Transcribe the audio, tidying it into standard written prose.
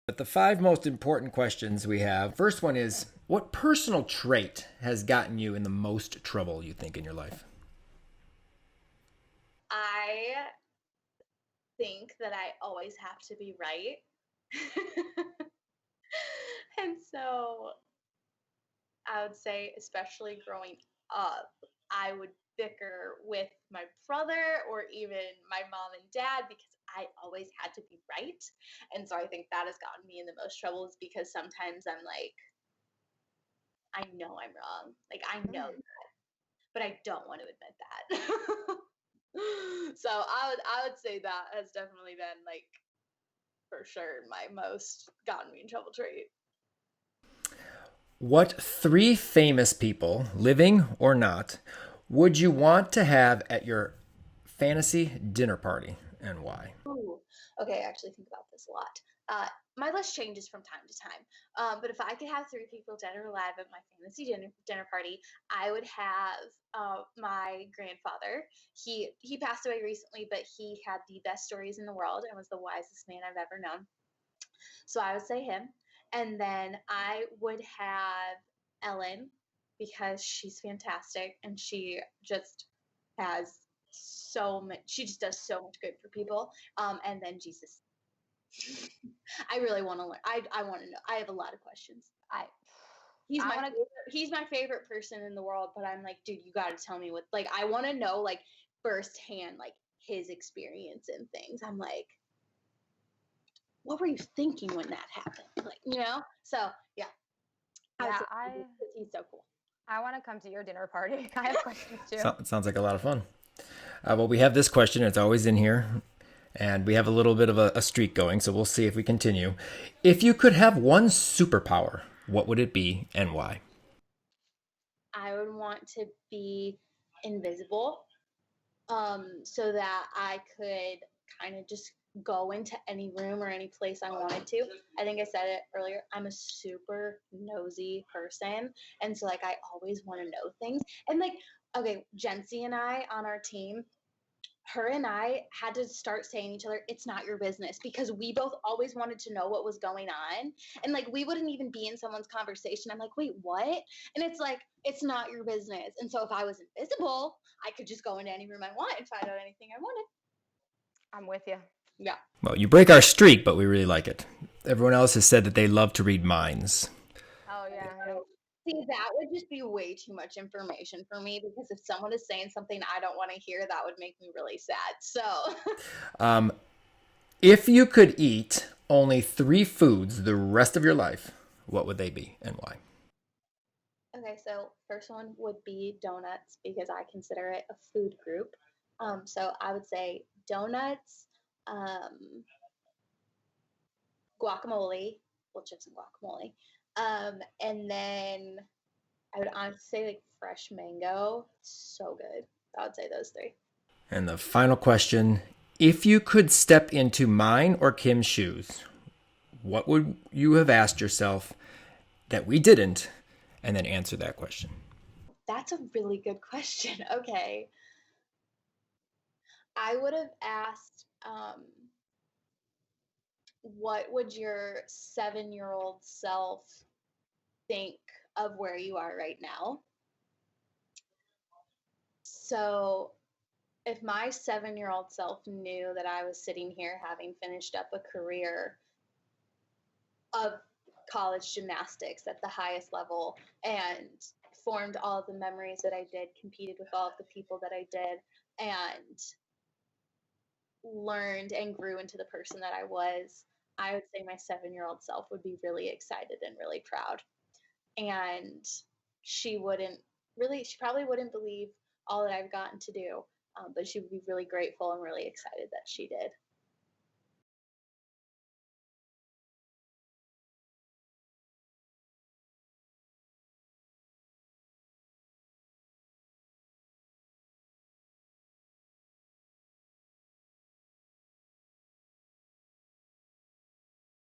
But the five most important questions we have. First one is, what personal trait has gotten you in the most trouble, you think, in your life? I think that I always have to be right. And so I would say, especially growing up, I would bicker with my brother or even my mom and dad because I always had to be right. And so I think that has gotten me in the most trouble is because sometimes I'm like, I know I'm wrong. Like, I know, Mm. but I don't want to admit that. So I would say that has definitely been like for sure my most gotten me in trouble trait. What three famous people, living or not, would you want to have at your fantasy dinner party and why? Ooh, okay, I actually think about this a lot. My list changes from time to time. But if I could have three people dead or alive at my fantasy dinner party, I would have my grandfather. He passed away recently, but he had the best stories in the world and was the wisest man I've ever known. So I would say him. And then I would have Ellen because she's fantastic and she just has so much, she just does so much good for people. And then Jesus. I really want to learn. I want to know. I have a lot of questions. He's I my want to. favorite, he's my favorite person in the world, but I'm like, dude, you got to tell me what, like, I want to know like firsthand, like his experience and things. I'm like, what were you thinking when that happened? Like, So yeah, I would Yeah, say I he's so cool. I want to come to your dinner party. I have questions too. So, it sounds like a lot of fun. Well, we have this question. It's always in here. And we have a little bit of a streak going, so we'll see if we continue. If you could have one superpower, what would it be and why? I would want to be invisible, so that I could kind of just go into any room or any place I wanted to. I think I said it earlier. I'm a super nosy person, and so like I always want to know things. And like, okay, Jency and I on our team, her and I had to start saying to each other, it's not your business because we both always wanted to know what was going on. And like, we wouldn't even be in someone's conversation. I'm like, wait, what? And it's like, it's not your business. And so if I was invisible, I could just go into any room I want and find out anything I wanted. I'm with you. Yeah. Well, you break our streak, but we really like it. Everyone else has said that they love to read minds. Oh yeah, yeah. See, that would just be way too much information for me because if someone is saying something I don't want to hear, that would make me really sad. So, Um, if you could eat only three foods the rest of your life, what would they be and why? okay, so first one would be donuts because I consider it a food group. So I would say donuts, um, guacamole, well, chips and guacamole, and then I would honestly say like fresh mango. So good. I would say those three. And the final question, if you could step into mine or Kim's shoes, what would you have asked yourself that we didn't? And then answer that question. That's a really good question. Okay, I would have asked, what would your 7-year old self think of where you are right now? So if my 7-year old self knew that I was sitting here having finished up a career of college gymnastics at the highest level and formed all of the memories that I did, competed with all of the people that I did, and learned and grew into the person that I was, I would say my 7-year old self would be really excited and really proud. And she probably wouldn't believe all that I've gotten to do, but she would be really grateful and really excited that she did.